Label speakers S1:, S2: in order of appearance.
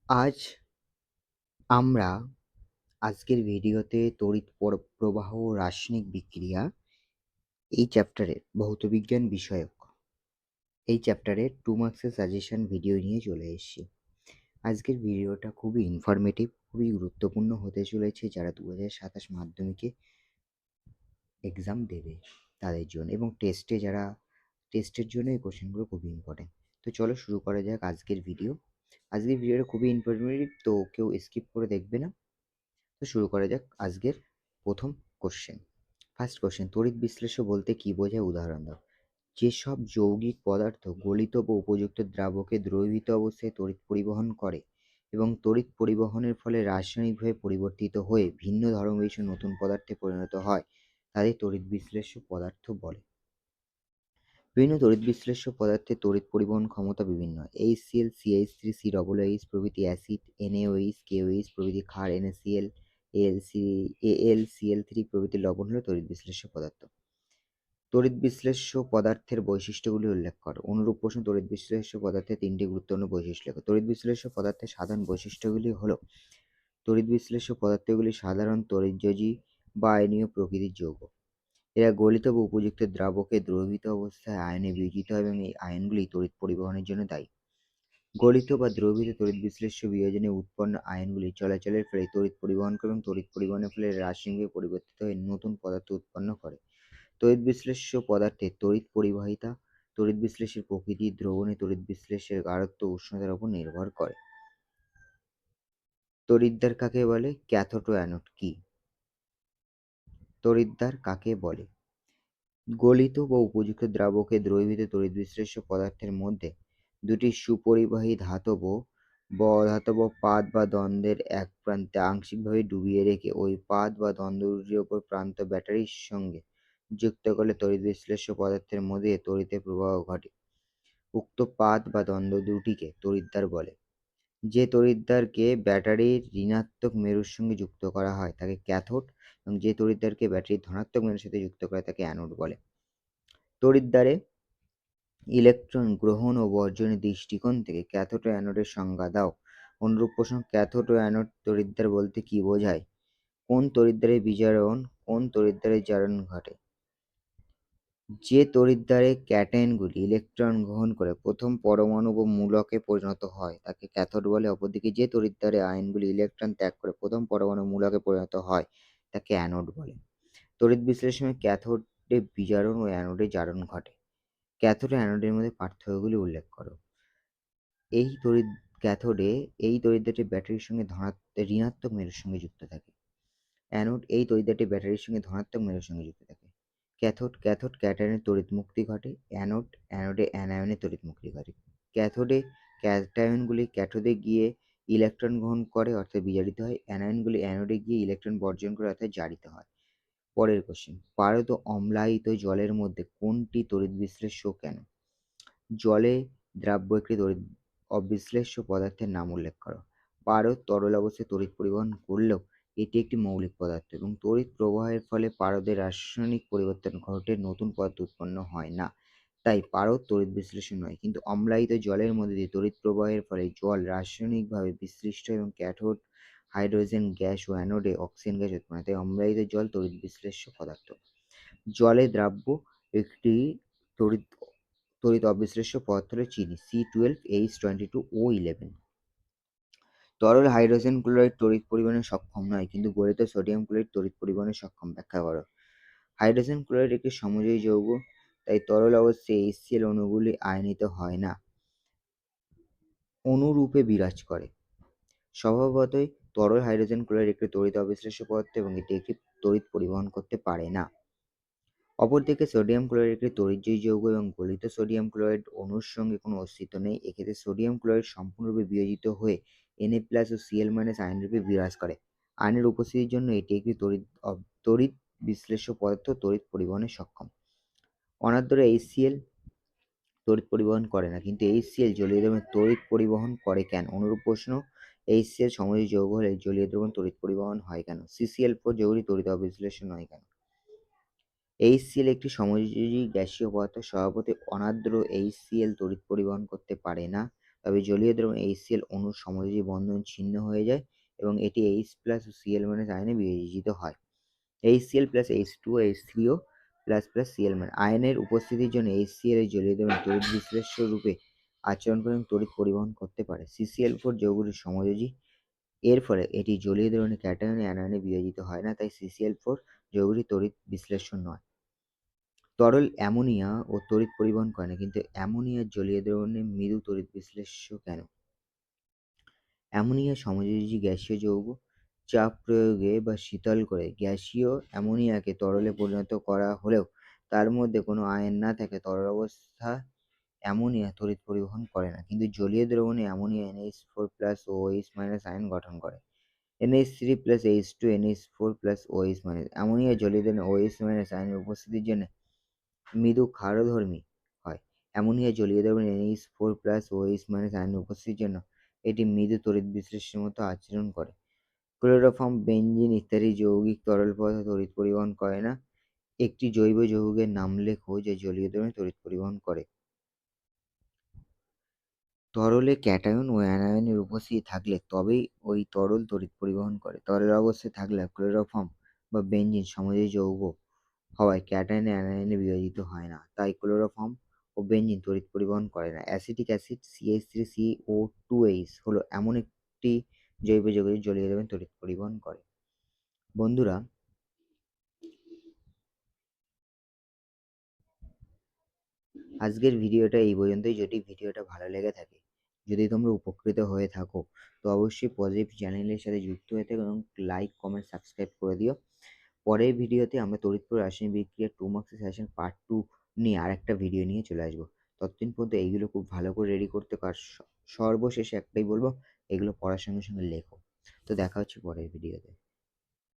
S1: আজ আমরা আজকের ভিডিওতে তড়িৎ প্রবাহ ও রাসায়নিক বিক্রিয়া এই চ্যাপ্টারের ভৌতবিজ্ঞান বিষয়ক এই চ্যাপ্টারের 2 মার্কসের সাজেশন ভিডিও নিয়ে চলে এসেছি। আজকের ভিডিওটা খুবই ইনফরমেটিভ, খুবই গুরুত্বপূর্ণ হতে চলেছে যারা 2027 মাধ্যমিকে এক্সাম দেবে তাদের জন্য, এবং টেস্টের জন্য এই কোশ্চেনগুলো খুবই ইম্পর্টেন্ট। তো চলো শুরু করা যাক আজকের ভিডিও। আজকের ভিডিওটা খুবই ইনফরমেটিভ, তো কেউ স্কিপ করে দেখবে না। তো শুরু করা যাক আজকের প্রথম কোশ্চেন। ফার্স্ট কোশ্চেন, তড়িৎ বিশ্লেষ্য বলতে কি বোঝায়, উদাহরণ দাও। যেসব যৌগিক পদার্থ গলিত বা উপযুক্ত দ্রাবকে দ্রবীভূত অবস্থায় তড়িৎ পরিবহন করে এবং তড়িৎ পরিবহনের ফলে রাসায়নিকভাবে পরিবর্তিত হয়ে ভিন্ন ধর্মবিশিষ্ট নতুন পদার্থে পরিণত হয় তাদের তড়িৎ বিশ্লেষ্য পদার্থ বলে। বিভিন্ন তড়িৎ বিশ্লেষ্য পদার্থের তড়িৎ পরিবহন ক্ষমতা বিভিন্ন। HCl, CH3, COOH প্রভৃতি অ্যাসিড, NaOH, KOH প্রভৃতি ক্ষার, NaCl, AlCl3 প্রভৃতি লবণ হলো তড়িৎ বিশ্লেষ্য পদার্থ। তড়িৎ বিশ্লেষ্য পদার্থের বৈশিষ্ট্যগুলি উল্লেখ করো। অনুরূপ প্রশ্ন, তড়িৎ বিশ্লেষ্য পদার্থের তিনটি গুরুত্বপূর্ণ বৈশিষ্ট্য লেখো। তড়িৎ বিশ্লেষ্য পদার্থের সাধারণ বৈশিষ্ট্যগুলি হলো, তড়িৎ বিশ্লেষ্য পদার্থগুলি সাধারণ তড়িৎযোজী বা আয়নীয় প্রকৃতির যৌগ। এরা গলিত বা উপযুক্ত দ্রাবকে দ্রবীভূত অবস্থায় আয়নে বিয়োজিত হয় এবং এই আয়নগুলি তড়িৎ পরিবহনের জন্য দায়ী। গলিত বা দ্রবীভূত তড়িৎ বিশ্লেষ্য বিয়োজনে উৎপন্ন আয়নগুলি চলাচলের ফলে তড়িৎ পরিবহন করে এবং তড়িৎ পরিবহনের ফলে রাসায়নিকভাবে পরিবর্তিত হয়ে নতুন পদার্থ উৎপন্ন করে। তড়িৎ বিশ্লেষ্য পদার্থের তড়িৎ পরিবাহিতা তড়িৎ বিশ্লেষের প্রকৃতি, দ্রবণে তড়িৎ বিশ্লেষের গাঢ়ত্ব ও উষ্ণতার উপর নির্ভর করে। তড়িৎদ্বার কাকে বলে? ক্যাথোড ও অ্যানোড কি? তড়িৎদ্বার কাকে বলে? গলিত বা উপযুক্ত দ্রাবকে দ্রবীভূত তড়িৎ বিশ্লেষ্য পদার্থের মধ্যে দুটি সুপরিবাহী ধাতব বা অধাতব পাত বা দ্বন্দ্বের এক প্রান্তে আংশিকভাবে ডুবিয়ে রেখে ওই পাত বা দ্বন্দ্ব দুটির অপর প্রান্ত ব্যাটারির সঙ্গে যুক্ত করলে তড়িৎ বিশ্লেষ্য পদার্থের মধ্যে তড়িতের প্রবাহ ঘটে। উক্ত পাত বা দ্বন্দ্ব দুটিকে তড়িৎদ্বার বলে। যে তড়িৎদ্বারকে ব্যাটারির ঋণাত্মক মেরুর সঙ্গে যুক্ত করা হয় তাকে ক্যাথোড এবং যে তড়িৎদ্বারকে ব্যাটারির ধনাত্মক মেরুর সাথে যুক্ত করা হয় তাকে অ্যানোড বলে। তড়িৎদ্বারে ইলেকট্রন গ্রহণ ও বর্জনের দৃষ্টিকোণ থেকে ক্যাথোড ও অ্যানোডের সংজ্ঞা দাও। অনুরূপ প্রশ্ন, ক্যাথোড ও অ্যানোড তড়িৎদ্বার বলতে কি বোঝায়? কোন তড়িৎদ্বারে বিজারণ, কোন তড়িৎদ্বারে জারণ ঘটে? যে তড়িৎদ্বারে ক্যাটায়নগুলি ইলেকট্রন গ্রহণ করে প্রথম পরমাণু বা মূলকে পরিণত হয় তাকে ক্যাথোড বলে। অপরদিকে যে তড়িৎদ্বারে আয়নগুলি ইলেকট্রন ত্যাগ করে প্রথম পরমাণু মূলকে পরিণত হয় তাকে অ্যানোড বলে। তড়িৎ বিশ্লেষণে ক্যাথোডে বিজারণ ও অ্যানোডে জারণ ঘটে। ক্যাথোড ও অ্যানোডের মধ্যে পার্থক্যগুলি উল্লেখ করো। এই তড়িৎদ্বারটি ব্যাটারির সঙ্গে ঋণাত্মক মেরুর সঙ্গে যুক্ত থাকে। অ্যানোড এই তড়িৎদ্বারটি ব্যাটারির সঙ্গে ধনাত্মক মেরুর সঙ্গে যুক্ত থাকে। ক্যাথোড ক্যাটায়নের তড়িৎ মুক্তি ঘটে। অ্যানোডে অ্যানায়নের তড়িৎ মুক্তি ঘটে। ক্যাথোডে ক্যাটায়নগুলি ক্যাথোডে গিয়ে ইলেকট্রন গ্রহণ করে অর্থাৎ বিজারিত হয়। অ্যানায়নগুলি অ্যানোডে গিয়ে ইলেকট্রন বর্জন করে অর্থাৎ জারিত হয়। পরের কোশ্চেন, পারদ ও অম্লায়িত জলের মধ্যে কোনটি তড়িৎ বিশ্লেষ্য কেন? জলে দ্রাব্য একটি তড়িৎ অবিশ্লেষ্য পদার্থের নাম উল্লেখ করো। পারদ তরল অবস্থায় তড়িৎ পরিবহন করলেও এটি একটি মৌলিক পদার্থ এবং তড়িৎ প্রবাহের ফলে পারদের রাসায়নিক পরিবর্তন ঘটে নতুন পদার্থ উৎপন্ন হয় না, তাই পারদ তড়িৎ বিশ্লেষ্য নয়। কিন্তু অম্লায়িত জলের মধ্যে দিয়ে তড়িৎ প্রবাহের ফলে জল রাসায়নিকভাবে বিশ্লিষ্ট এবং ক্যাথোড হাইড্রোজেন গ্যাস ও অ্যানোডে অক্সিজেন গ্যাস উৎপন্ন হয়, তাই অম্লায়িত জল তড়িৎ বিশ্লেষ্য পদার্থ। জলে দ্রাব্য একটি তড়িৎ তড়িৎ অবিশ্লেষ্য পদার্থ হলো চিনি C12H22O11। তরল হাইড্রোজেন ক্লোরাইড তড়িৎ পরিবহনে সক্ষম নয় কিন্তু গলিত সোডিয়াম ক্লোরাইড তড়িৎ পরিবহনে সক্ষম, ব্যাখ্যা করো। হাইড্রোজেন ক্লোরাইড একটি সমযোজী যৌগ, তাই তরল অবস্থায় HCl অণুগুলি আয়নিত হয় না, অণুরূপে বিরাজ করে। স্বভাবতই তরল হাইড্রোজেন ক্লোরাইড একটি তড়িৎ অবিশ্লেষ্য পদার্থ এবং এটি একটি তড়িৎ পরিবহন করতে পারে না। অপরদিকে সোডিয়াম ক্লোরাইড একটি তড়িৎজয়ী যৌগ এবং গলিত সোডিয়াম ক্লোরাইড অণুর সঙ্গে কোনো অস্তিত্ব নেই। এক্ষেত্রে সোডিয়াম ক্লোরাইড সম্পূর্ণরূপে বিয়োজিত হয়ে Na+ ও Cl- আয়নরূপে বিরাজ করে। আয়নের উপস্থিতির জন্য এটি একটি তড়িৎ বিশ্লেষ্য পদার্থ, তড়িৎ পরিবহনে সক্ষম। অনাদ্র HCl তড়িৎ পরিবহন করে না, কিন্তু HCl জলীয় দ্রবণে তড়িৎ পরিবহন করে কেন? অনুরূপ প্রশ্ন, HCl সমযোজী যৌগ হলে জলীয় দ্রবণ তড়িৎ পরিবহন হয় কেন? CCl4 যৌগটি তড়িৎ অবিশ্লেষ্য নয় কেন? HCl একটি সমযোজী গ্যাসীয় পদার্থ। স্বভাবতই অনার্দ্র HCl তড়িৎ পরিবহন করতে পারে না। তবে জলীয় দ্রবণ HCl অণুর সমযোজী বন্ধন ছিন্ন হয়ে যায় এবং এটি H+ ও Cl- আয়নে বিয়োজিত হয়। HCl + H2O H3O Cl- আয়নের উপস্থিতির জন্য HCl এর জলীয় দ্রবণ তড়িৎ বিশ্লেষ্য রূপে আচরণ করে এবং তড়িৎ পরিবহন করতে পারে। CCl4 যৌগটি সমযোজী, এর ফলে এটি জলীয় দ্রবণে ক্যাটায়ন ও অ্যানায়নে বিয়োজিত হয় না, তাই CCl4 যৌগটি তড়িৎ বিশ্লেষ্য নয়। তরল অ্যামোনিয়া ও তড়িৎ পরিবহন করে না, কিন্তু অ্যামোনিয়ার জলীয় দ্রবণে মৃদু তড়িৎ বিশ্লেষ্য কেন? অ্যামোনিয়া সমযোজী গ্যাসীয় যৌগ। চাপ প্রয়োগে বা শীতল করে গ্যাসীয় অ্যামোনিয়াকে তরলে পরিণত করা হলেও তার মধ্যে কোনো আয়ন না থাকে তরল অবস্থা অ্যামোনিয়া তড়িৎ পরিবহন করে না, কিন্তু জলীয় দ্রবণে অ্যামোনিয়া NH4+OH- আয়ন গঠন করে। NH3+H2NH4+OH-, অ্যামোনিয়া জলীয় দ্রবণে OH- আয়নের উপস্থিতির জন্য মৃদু ক্ষারধর্মী হয়। অ্যামোনিয়া জলীয় দ্রবণে NH4+OH- আয়নের উপস্থিতির জন্য এটি মৃদু তড়িৎ বিশ্লেষ্যের মতো আচরণ করে। ক্লোরোফর্ম, বেনজিন ইত্যাদি যৌগিক তরল পদার্থ তড়িৎ পরিবহন করে না। একটি জৈব যৌগের নাম লেখো যা জলীয় দ্রবণে তড়িৎ পরিবহন করে। তরলে ক্যাটায়ন ও অ্যানায়নের উপস্থিতি থাকলে তবেই ওই তরল তড়িৎ পরিবহন করে। তরল অবস্থায় থাকলে ক্লোরোফর্ম বা বেনজিন সমযোজী যৌগ হওয়ায় ক্যাটায়ন অ্যানায়নে বিয়োজিত হয় না, তাই ক্লোরোফর্ম ও বেনজিন তড়িৎ পরিবহন করে না। অ্যাসিটিক অ্যাসিড CH3CO2H হলো এমন একটি জৈব যৌগ যা জলীয় দ্রবণে তড়িৎ পরিবহন করে। বন্ধুরা, আজকের ভিডিওটা এই পর্যন্তই। যদি ভিডিওটা ভালো লেগে থাকে, যদি তোমরা উপকৃত হয়ে থাকো, তো অবশ্যই পজিটিভ চ্যানেলের সাথে যুক্ত হয়ে থাকো এবং লাইক, কমেন্ট, সাবস্ক্রাইব করে দিও। পরের ভিডিওতে আমরা তড়িৎ রাসায়নিক বিক্রিয়ার 2 মার্কসের সেশন পার্ট 2 নিয়ে আরেকটা ভিডিও নিয়ে চলে আসবো। ততদিন পর্যন্ত এইগুলো খুব ভালো করে রেডি করতে পার। সর্বশেষে একটাই বলবো, এগুলো পড়ার সঙ্গে সঙ্গে লেখো। তো দেখা হচ্ছে পরের ভিডিওতে।